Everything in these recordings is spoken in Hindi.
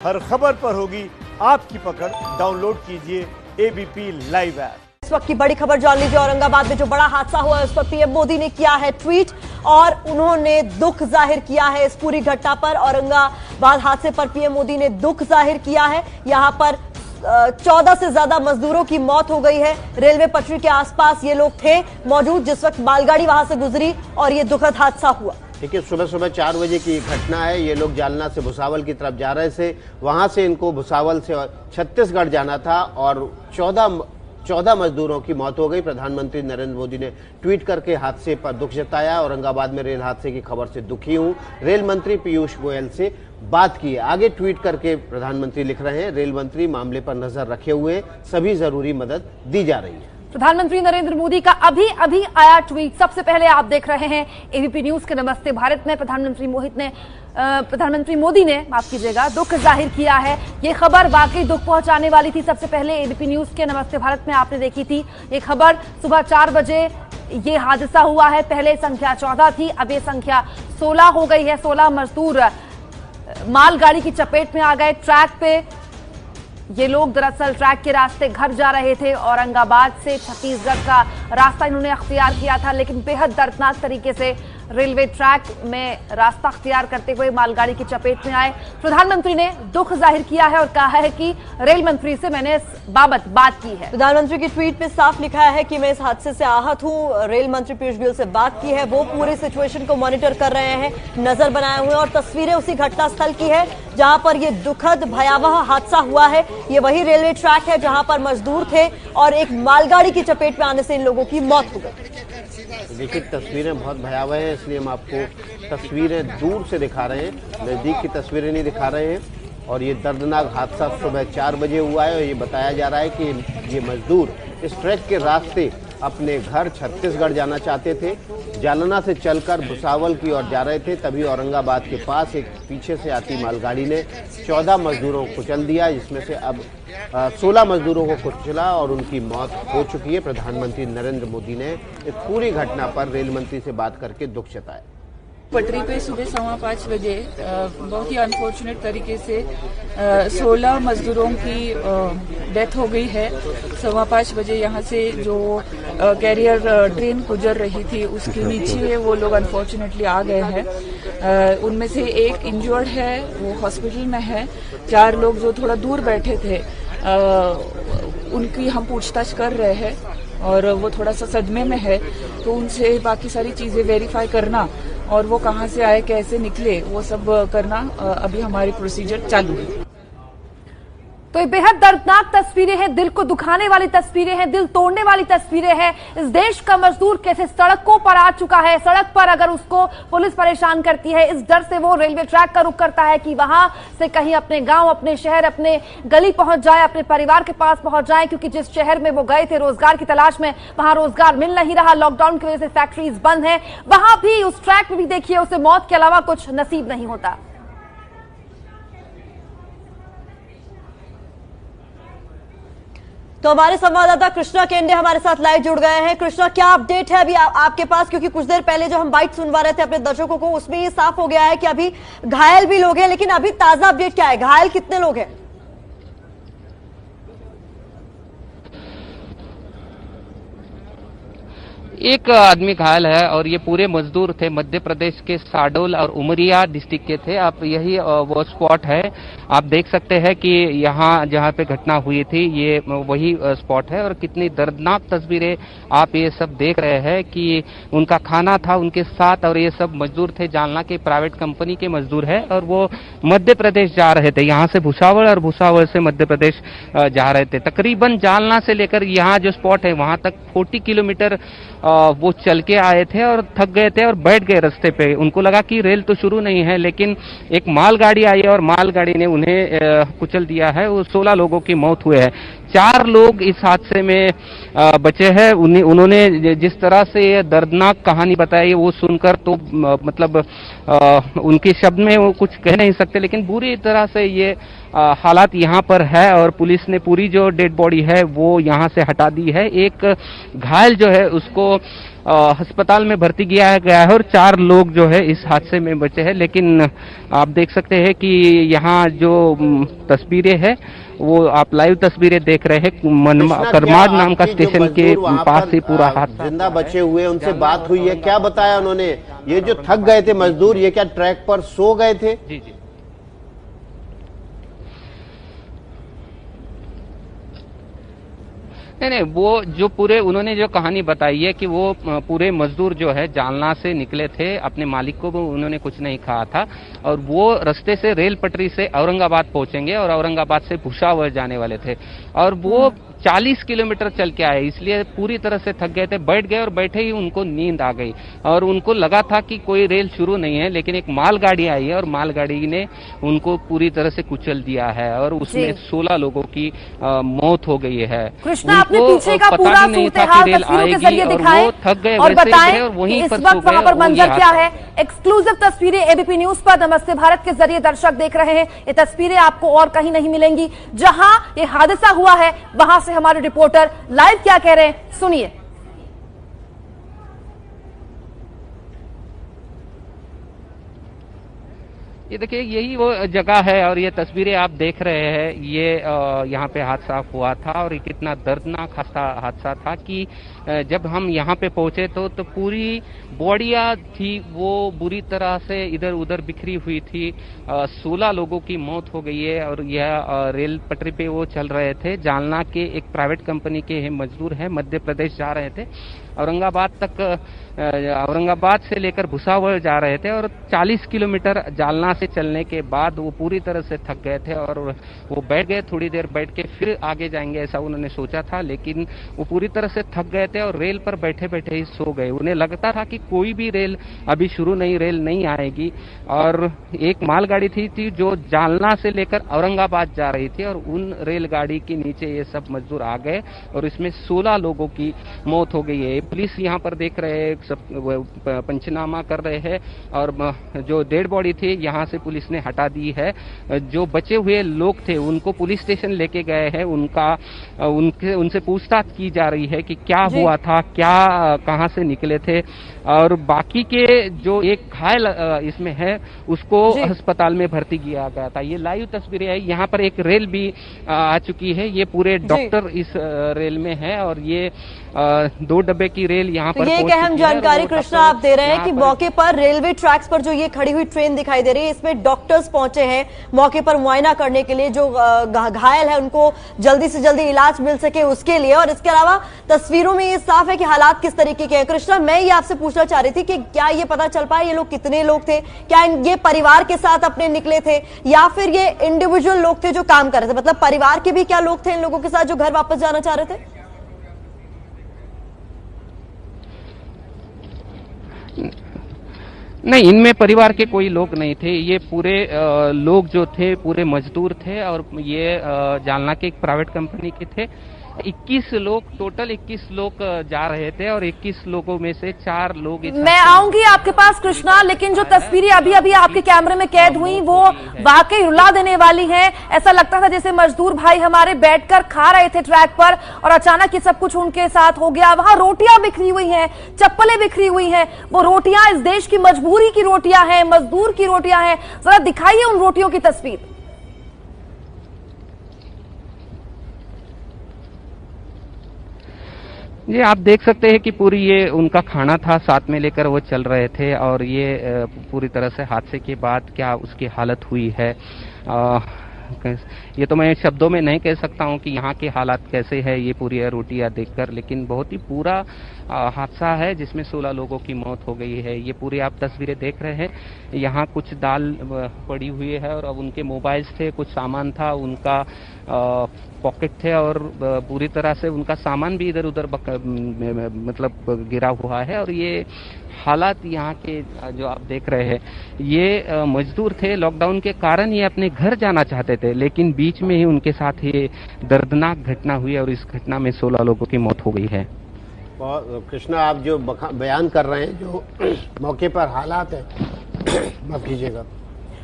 हर खबर पर होगी आपकी पकड़। डाउनलोड कीजिए एबीपी लाइव ऐप। इस वक्त की बड़ी खबर जान लीजिए। औरंगाबाद में जो बड़ा हादसा हुआ है उस पर पीएम मोदी ने किया है ट्वीट और उन्होंने दुख जाहिर किया है इस पूरी घटना पर। औरंगाबाद हादसे पर पीएम मोदी ने दुख जाहिर किया है। यहां पर 14 से ज्यादा मजदूरों की मौत हो गई है। रेलवे पटरी के आसपास ये लोग थे मौजूद जिस वक्त मालगाड़ी वहां से गुजरी और ये दुखद हादसा हुआ। देखिए, सुबह 4 बजे की घटना है। ये लोग जालना से भुसावल की तरफ जा रहे थे। वहां से इनको भुसावल से छत्तीसगढ़ जाना था और 14 मजदूरों की मौत हो गई। प्रधानमंत्री नरेंद्र मोदी ने ट्वीट करके हादसे पर दुख जताया। औरंगाबाद में रेल हादसे की खबर से दुखी हूं। रेल मंत्री पीयूष गोयल से बात की है। आगे ट्वीट करके प्रधानमंत्री लिख रहे हैं, रेल मंत्री मामले पर नजर रखे हुए, सभी जरूरी मदद दी जा रही है। प्रधानमंत्री नरेंद्र मोदी का अभी आया ट्वीट। सबसे पहले आप देख रहे हैं एबीपी न्यूज के नमस्ते भारत में। प्रधानमंत्री मोदी ने माफ कीजिएगा दुख जाहिर किया है। ये खबर वाकई दुख पहुंचाने वाली थी। सबसे पहले एबीपी न्यूज के नमस्ते भारत में आपने देखी थी ये खबर। सुबह 4 बजे ये हादसा हुआ है। पहले संख्या 14 थी, अब ये संख्या 16 हो गई है। 16 मजदूर मालगाड़ी की चपेट में आ गए। ट्रैक पे ये लोग दरअसल ट्रैक के रास्ते घर जा रहे थे। औरंगाबाद से छत्तीसगढ़ का रास्ता इन्होंने अख्तियार किया था, लेकिन बेहद दर्दनाक तरीके से रेलवे ट्रैक में रास्ता अख्तियार करते हुए मालगाड़ी की चपेट में आए। प्रधानमंत्री ने दुख जाहिर किया है और कहा है कि रेल मंत्री से मैंने इस बाबत बात की है। प्रधानमंत्री की ट्वीट में साफ लिखा है कि मैं इस हादसे से आहत हूं। रेल मंत्री पीयूष गोयल से बात की है। वो पूरे सिचुएशन को मॉनिटर कर रहे हैं, नजर बनाए हुए और तस्वीरें उसी घटनास्थल की है जहां पर ये दुखद भयावह हादसा हुआ है। ये वही रेलवे ट्रैक है जहां पर मजदूर थे और एक मालगाड़ी की चपेट में आने से इन लोगों की मौत हो गई। देखिए, तस्वीरें बहुत भयावह हैं, इसलिए हम आपको तस्वीरें दूर से दिखा रहे हैं, नजदीक की तस्वीरें नहीं दिखा रहे हैं। और ये दर्दनाक हादसा सुबह 4 बजे हुआ है और ये बताया जा रहा है कि ये मजदूर इस ट्रैक के रास्ते अपने घर छत्तीसगढ़ जाना चाहते थे। जालना से चलकर भुसावल की ओर जा रहे थे, तभी औरंगाबाद के पास एक पीछे से आती मालगाड़ी ने 14 मजदूरों को कुचल दिया, जिसमें से अब 16 मजदूरों को कुचला और उनकी मौत हो चुकी है। प्रधानमंत्री नरेंद्र मोदी ने इस पूरी घटना पर रेल मंत्री से बात करके दुख जताया। पटरी पे सुबह 5:15 बजे बहुत ही अनफॉर्चुनेट तरीके से 16 मजदूरों की डेथ हो गई है। 5:15 बजे यहाँ से जो कैरियर ट्रेन गुजर रही थी उसके नीचे वो लोग अनफॉर्चुनेटली आ गए हैं। उनमें से एक इंजर्ड है, वो हॉस्पिटल में है। 4 लोग जो थोड़ा दूर बैठे थे उनकी हम पूछताछ कर रहे हैं और वो थोड़ा सा सदमे में है, तो उनसे बाकी सारी चीजें वेरीफाई करना और वो कहाँ से आए, कैसे निकले, वो सब करना अभी हमारी प्रोसीजर चालू है। तो ये बेहद दर्दनाक तस्वीरें हैं, दिल को दुखाने वाली तस्वीरें हैं, दिल तोड़ने वाली तस्वीरें हैं। इस देश का मजदूर कैसे सड़कों पर आ चुका है। सड़क पर अगर उसको पुलिस परेशान करती है, इस डर से वो रेलवे ट्रैक का रुख करता है कि वहां से कहीं अपने गांव, अपने शहर, अपने गली पहुंच जाए, अपने परिवार के पास पहुंच जाए, क्योंकि जिस शहर में वो गए थे रोजगार की तलाश में, वहां रोजगार मिल नहीं रहा। लॉकडाउन की वजह से फैक्ट्रीज बंद है। वहां भी उस ट्रैक में भी देखिए उसे मौत के अलावा कुछ नसीब नहीं होता। तो हमारे संवाददाता कृष्णा केंडे हमारे साथ लाइव जुड़ गए हैं। कृष्णा, क्या अपडेट है अभी आपके पास? क्योंकि कुछ देर पहले जो हम बाइट सुनवा रहे थे अपने दर्शकों को, उसमें ये साफ हो गया है कि अभी घायल भी लोग हैं, लेकिन अभी ताजा अपडेट क्या है? घायल कितने लोग हैं? एक आदमी घायल है और ये पूरे मजदूर थे, मध्य प्रदेश के साडोल और उमरिया डिस्ट्रिक्ट के थे। आप यही वो स्पॉट है, आप देख सकते हैं कि यहाँ जहाँ पे घटना हुई थी ये वही स्पॉट है। और कितनी दर्दनाक तस्वीरें आप ये सब देख रहे हैं कि उनका खाना था उनके साथ और ये सब मजदूर थे, जालना के प्राइवेट कंपनी के मजदूर है और वो मध्य प्रदेश जा रहे थे, यहाँ से भुसावल और भुसावल से मध्य प्रदेश जा रहे थे। तकरीबन जालना से लेकर यहाँ जो स्पॉट है वहां तक 40 किलोमीटर वो चल के आए थे और थक गए थे और बैठ गए रास्ते पे। उनको लगा कि रेल तो शुरू नहीं है, लेकिन एक मालगाड़ी आई और मालगाड़ी ने उन्हें कुचल दिया है। वो 16 लोगों की मौत हुई है। 4 लोग इस हादसे में बचे हैं। उन्होंने जिस तरह से ये दर्दनाक कहानी बताई वो सुनकर तो मतलब उनके शब्द में वो कुछ कह नहीं सकते, लेकिन बुरी तरह से ये हालात यहाँ पर है और पुलिस ने पूरी जो डेड बॉडी है वो यहाँ से हटा दी है। एक घायल जो है उसको अस्पताल में भर्ती किया गया है और 4 लोग जो है इस हादसे में बचे हैं। लेकिन आप देख सकते हैं कि यहाँ जो तस्वीरें हैं वो आप लाइव तस्वीरें देख रहे हैं। करमाड नाम का स्टेशन के पास से पूरा हादसा जिंदा बचे हुए उनसे बात हुई है, क्या बताया उन्होंने? ये जो थक गए थे मजदूर, ये क्या ट्रैक पर सो गए थे? जी जी नहीं, वो जो पूरे उन्होंने जो कहानी बताई है कि वो पूरे मजदूर जो है जालना से निकले थे, अपने मालिक को उन्होंने कुछ नहीं कहा था और वो रास्ते से रेल पटरी से औरंगाबाद पहुंचेंगे और औरंगाबाद से भुसावल जाने वाले थे और वो 40 किलोमीटर चल के आए, इसलिए पूरी तरह से थक गए थे। बैठ गए और बैठे ही उनको नींद आ गई और उनको लगा था कि कोई रेल शुरू नहीं है, लेकिन एक मालगाड़ी आई है और मालगाड़ी ने उनको पूरी तरह से कुचल दिया है और उसमें 16 लोगों की मौत हो गई है। कृष्णा, आपने पीछे का पूरा सूरत-ए-हाल तस्वीरों के जरिए दिखाएं और बताएं कि इस वक्त वहां पर मंजर क्या है। एक्सक्लूसिव तस्वीरें एबीपी न्यूज पर नमस्ते भारत के जरिए दर्शक देख रहे हैं। ये तस्वीरें आपको और कहीं नहीं मिलेंगी। जहां ये हादसा हुआ है वहां से हमारे रिपोर्टर लाइव क्या कह रहे हैं, सुनिए। ये देखिए, यही वो जगह है और ये तस्वीरें आप देख रहे हैं। ये यहाँ पे हादसा हुआ था और ये कितना दर्दनाक हादसा था कि जब हम यहाँ पे पहुंचे तो पूरी बॉडियां थी वो बुरी तरह से इधर उधर बिखरी हुई थी। 16 लोगों की मौत हो गई है और यह रेल पटरी पे वो चल रहे थे। जालना के एक प्राइवेट कंपनी के मजदूर हैं, मध्य प्रदेश जा रहे थे, औरंगाबाद से लेकर भुसावल जा रहे थे और 40 किलोमीटर जालना से चलने के बाद वो पूरी तरह से थक गए थे और वो बैठ गए। थोड़ी देर बैठ के फिर आगे जाएंगे ऐसा उन्होंने सोचा था, लेकिन वो पूरी तरह से थक गए थे और रेल पर बैठे बैठे ही सो गए। उन्हें लगता था कि कोई भी रेल अभी शुरू नहीं, रेल नहीं आएगी और एक मालगाड़ी थी जो जालना से लेकर औरंगाबाद जा रही थी और उन रेलगाड़ी के नीचे ये सब मजदूर आ गए और इसमें 16 लोगों की मौत हो गई है। पुलिस यहाँ पर देख रहे हैं, सब पंचनामा कर रहे हैं और जो डेड बॉडी थी यहाँ से पुलिस ने हटा दी है। जो बचे हुए लोग थे उनको पुलिस स्टेशन लेके गए हैं, उनसे पूछताछ की जा रही है कि क्या हुआ था, क्या कहाँ से निकले थे और बाकी के जो एक घायल इसमें है उसको अस्पताल में भर्ती किया गया था। ये लाइव तस्वीरें है। यहाँ पर एक रेल भी आ चुकी है। ये पूरे डॉक्टर इस रेल में है और ये 2 डब्बे की रेल यहाँ पर। ये एक अहम जानकारी कृष्णा आप दे रहे हैं कि मौके पर रेलवे ट्रैक्स पर जो ये खड़ी हुई ट्रेन दिखाई दे रही है इसमें डॉक्टर्स पहुंचे हैं मौके पर मुआयना करने के लिए, जो घायल है उनको जल्दी से जल्दी इलाज मिल सके उसके लिए। और इसके अलावा तस्वीरों में ये साफ है कि हालात किस तरीके के हैं। कृष्णा, मैं ये आपसे पूछना चाह रही थी कि क्या ये पता चल पाया ये लोग कितने लोग थे, क्या ये परिवार के साथ अपने निकले थे या फिर ये इंडिविजुअल लोग थे जो काम कर रहे थे? मतलब परिवार के भी क्या लोग थे इन लोगों के साथ जो घर वापस जाना चाह रहे थे? नहीं, इनमें परिवार के कोई लोग नहीं थे। ये पूरे लोग जो थे पूरे मजदूर थे और ये जालना के एक प्राइवेट कंपनी के थे। 21 लोग, टोटल 21 लोग जा रहे थे और 21 लोगों में से 4 लोग। मैं आऊंगी आपके पास कृष्णा, लेकिन जो तस्वीरें अभी अभी आपके कैमरे में कैद हुई वो वाकई रुला देने वाली हैं। ऐसा लगता था जैसे मजदूर भाई हमारे बैठकर खा रहे थे ट्रैक पर और अचानक ये सब कुछ उनके साथ हो गया। वहां रोटियां बिखरी हुई हैं, चप्पलें बिखरी हुई हैं। वो रोटियां इस देश की मजबूरी की रोटियां हैं, मजदूर की रोटियां हैं। जरा दिखाइए उन रोटियों की तस्वीर। ये आप देख सकते हैं कि पूरी ये उनका खाना था, साथ में लेकर वो चल रहे थे और ये पूरी तरह से हादसे के बाद क्या उसकी हालत हुई है ये तो मैं शब्दों में नहीं कह सकता हूँ कि यहाँ के हालात कैसे है ये पूरी रोटियां देखकर, लेकिन बहुत ही पूरा हादसा है जिसमें 16 लोगों की मौत हो गई है। ये पूरी आप तस्वीरें देख रहे हैं। यहाँ कुछ दाल पड़ी हुई है और अब उनके मोबाइल्स थे, कुछ सामान था, उनका पॉकेट थे और पूरी तरह से उनका सामान भी इधर उधर मतलब गिरा हुआ है। और ये हालात यहाँ के जो आप देख रहे हैं, ये मजदूर थे, लॉकडाउन के कारण ये अपने घर जाना चाहते थे, लेकिन बीच में ही उनके साथ ये दर्दनाक घटना हुई और इस घटना में 16 लोगों की मौत हो गई है। कृष्णा, आप जो बयान कर रहे हैं, जो मौके पर हालात है, माफ कीजिएगा,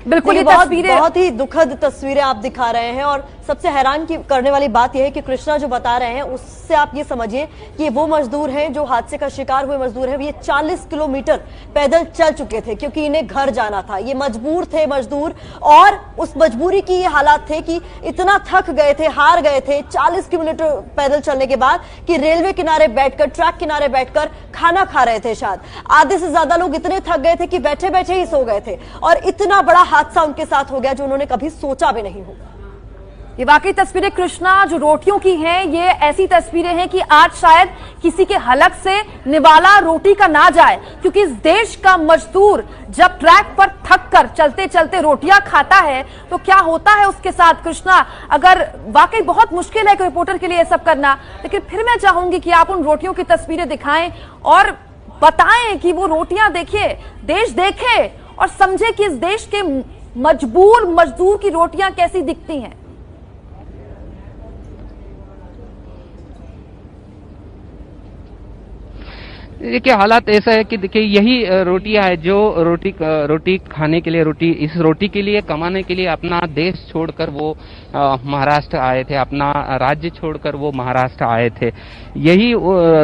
बिल्कुल, ये बहुत ही दुखद तस्वीरें आप दिखा रहे हैं। और सबसे हैरान करने वाली बात यह है कि कृष्णा जो बता रहे हैं उससे आप ये समझिए कि वो मजदूर हैं जो हादसे का शिकार हुए मजदूर हैं, ये 40 किलोमीटर पैदल चल चुके थे क्योंकि इन्हें घर जाना था। ये मजबूर थे मजदूर, और उस मजबूरी की ये हालात थे कि इतना थक गए थे, हार गए थे 40 किलोमीटर पैदल चलने के बाद कि रेलवे किनारे बैठकर, ट्रैक किनारे बैठकर खाना खा रहे थे। शायद आधे से ज्यादा लोग इतने थक गए थे कि बैठे बैठे ही सो गए थे, और इतना बड़ा हादसा उनके साथ हो गया जो उन्होंने कभी सोचा भी नहीं होगा। ये वाकई तस्वीरें कृष्णा जो रोटियों की हैं, ये ऐसी तस्वीरें हैं कि आज शायद किसी के हलक से निवाला रोटी का ना जाए, क्योंकि इस देश का मजदूर जब ट्रैक पर थक कर चलते चलते रोटियां खाता है तो क्या होता है उसके साथ। कृष्णा, अगर वाकई बहुत मुश्किल है एक रिपोर्टर के लिए ये सब करना, लेकिन फिर मैं चाहूंगी कि आप उन रोटियों की तस्वीरें दिखाएं और बताएं कि वो रोटियां देखिए, देश देखे और समझे कि इस देश के मजबूर मजदूर की रोटियां कैसी दिखती हैं। देखिए, हालात ऐसा है कि देखिए यही रोटियां है जो रोटी खाने के लिए, इस रोटी के लिए, कमाने के लिए अपना देश छोड़कर वो महाराष्ट्र आए थे, अपना राज्य छोड़कर वो महाराष्ट्र आए थे। यही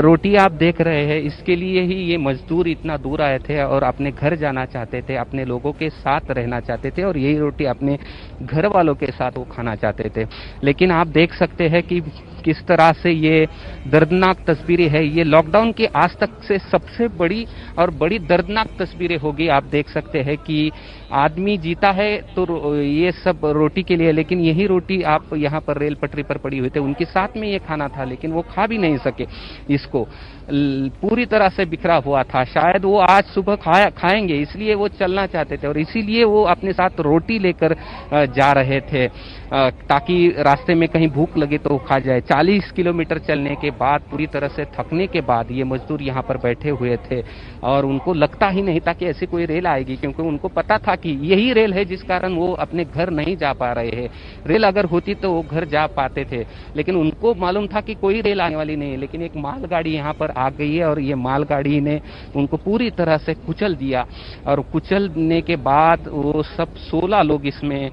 रोटी आप देख रहे हैं, इसके लिए ही ये मजदूर इतना दूर आए थे और अपने घर जाना चाहते थे, अपने लोगों के साथ रहना चाहते थे और यही रोटी अपने घर वालों के साथ वो खाना चाहते थे। लेकिन आप देख सकते हैं कि किस तरह से ये दर्दनाक तस्वीरें है। ये लॉकडाउन की आज तक से सबसे बड़ी और बड़ी दर्दनाक तस्वीरें होगी। आप देख सकते हैं कि आदमी जीता है तो ये सब रोटी के लिए, लेकिन यही रोटी आप यहाँ पर रेल पटरी पर पड़ी हुई थे, उनके साथ में ये खाना था, लेकिन वो खा भी नहीं सके। इसको पूरी तरह से बिखरा हुआ था। शायद वो आज सुबह खाएंगे, इसलिए वो चलना चाहते थे और इसीलिए वो अपने साथ रोटी लेकर जा रहे थे ताकि रास्ते में कहीं भूख लगे तो खा जाए। 40 किलोमीटर चलने के बाद, पूरी तरह से थकने के बाद ये मजदूर यहाँ पर बैठे हुए थे और उनको लगता ही नहीं था कि ऐसी कोई रेल आएगी, क्योंकि उनको पता था कि यही रेल है जिस कारण वो अपने घर नहीं जा पा रहे हैं। रेल अगर होती तो वो घर जा पाते थे, लेकिन उनको मालूम था कि कोई रेल आने वाली नहीं है। लेकिन एक मालगाड़ी यहाँ पर आ गई है और ये मालगाड़ी ने उनको पूरी तरह से कुचल दिया और कुचलने के बाद वो सब 16 लोग इसमें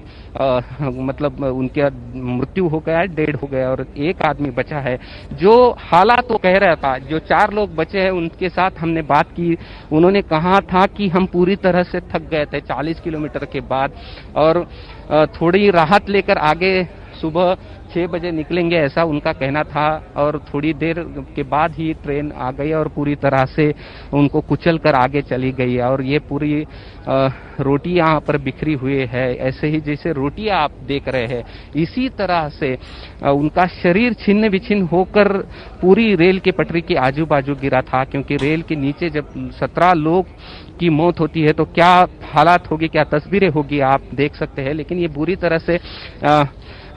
मतलब उनका मृत्यु हो गया, डेड हो गया और एक आदमी बचा है। जो हालात वो कह रहा था, जो 4 लोग बचे हैं उनके साथ हमने बात की, उन्होंने कहा था कि हम पूरी तरह से थक गए थे 40 किलोमीटर के बाद और थोड़ी राहत लेकर आगे सुबह 6 बजे निकलेंगे, ऐसा उनका कहना था। और थोड़ी देर के बाद ही ट्रेन आ गई और पूरी तरह से उनको कुचल कर आगे चली गई और ये पूरी रोटी यहाँ पर बिखरी हुई है। ऐसे ही जैसे रोटियां आप देख रहे हैं, इसी तरह से उनका शरीर छिन्न विछिन्न होकर पूरी रेल के पटरी के आजू बाजू गिरा था, क्योंकि रेल के नीचे जब 17 लोग की मौत होती है तो क्या हालात होगी, क्या तस्वीरें होगी आप देख सकते हैं। लेकिन ये बुरी तरह से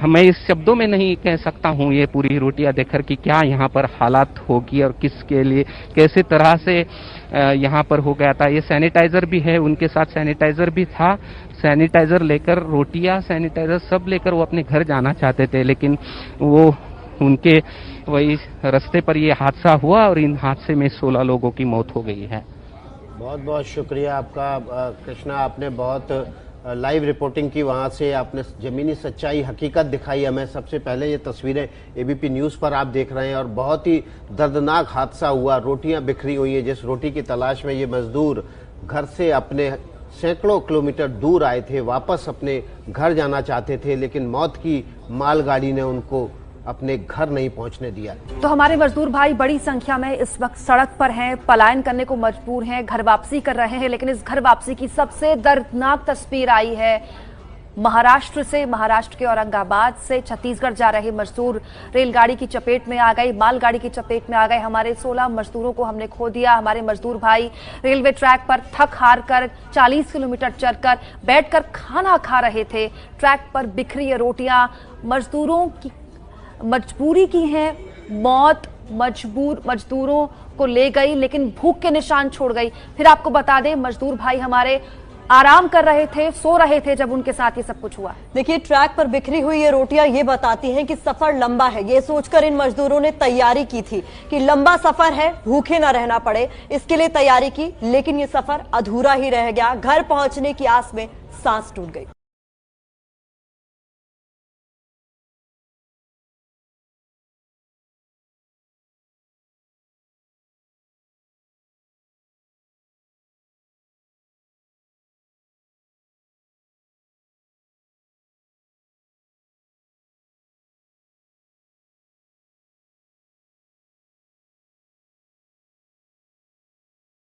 मैं इस शब्दों में नहीं कह सकता हूँ ये पूरी रोटियां देखकर कि क्या यहाँ पर हालात होगी और किसके लिए कैसे तरह से यहाँ पर हो गया था। ये सैनिटाइजर भी है, उनके साथ सैनिटाइजर भी था। सैनिटाइजर लेकर, रोटियां, सैनिटाइजर सब लेकर वो अपने घर जाना चाहते थे, लेकिन वो उनके वही रास्ते पर ये हादसा हुआ और इन हादसे में 16 लोगों की मौत हो गई है। बहुत बहुत शुक्रिया आपका कृष्णा, आपने बहुत लाइव रिपोर्टिंग की, वहाँ से आपने जमीनी सच्चाई, हकीकत दिखाई हमें। सबसे पहले ये तस्वीरें एबीपी न्यूज़ पर आप देख रहे हैं और बहुत ही दर्दनाक हादसा हुआ, रोटियां बिखरी हुई हैं। जिस रोटी की तलाश में ये मजदूर घर से अपने सैकड़ों किलोमीटर दूर आए थे, वापस अपने घर जाना चाहते थे, लेकिन मौत की मालगाड़ी ने उनको अपने घर नहीं पहुंचने दिया। तो हमारे मजदूर भाई बड़ी संख्या में इस वक्त सड़क पर हैं, पलायन करने को मजबूर हैं, घर वापसी कर रहे हैं। लेकिन इस घर वापसी की सबसे दर्दनाक तस्वीर आई है महाराष्ट्र से। महाराष्ट्र के औरंगाबाद से छत्तीसगढ़ जा रहे मजदूर रेलगाड़ी की चपेट में आ गए, मालगाड़ी की चपेट में आ गए। हमारे 16 मजदूरों को हमने खो दिया। हमारे मजदूर भाई रेलवे ट्रैक पर थक हार कर 40 किलोमीटर चलकर बैठकर खाना खा रहे थे। ट्रैक पर बिखरी रोटियां मजदूरों की मजबूरी की है। मौत मजदूरों को ले गई, लेकिन भूख के निशान छोड़ गई। फिर आपको बता दें, मजदूर भाई हमारे आराम कर रहे थे, सो रहे थे जब उनके साथ ये सब कुछ हुआ। देखिए, ट्रैक पर बिखरी हुई ये रोटियां ये बताती हैं कि सफर लंबा है। ये सोचकर इन मजदूरों ने तैयारी की थी कि लंबा सफर है, भूखे ना रहना पड़े, इसके लिए तैयारी की। लेकिन ये सफर अधूरा ही रह गया। घर पहुंचने की आस में सांस टूट गई।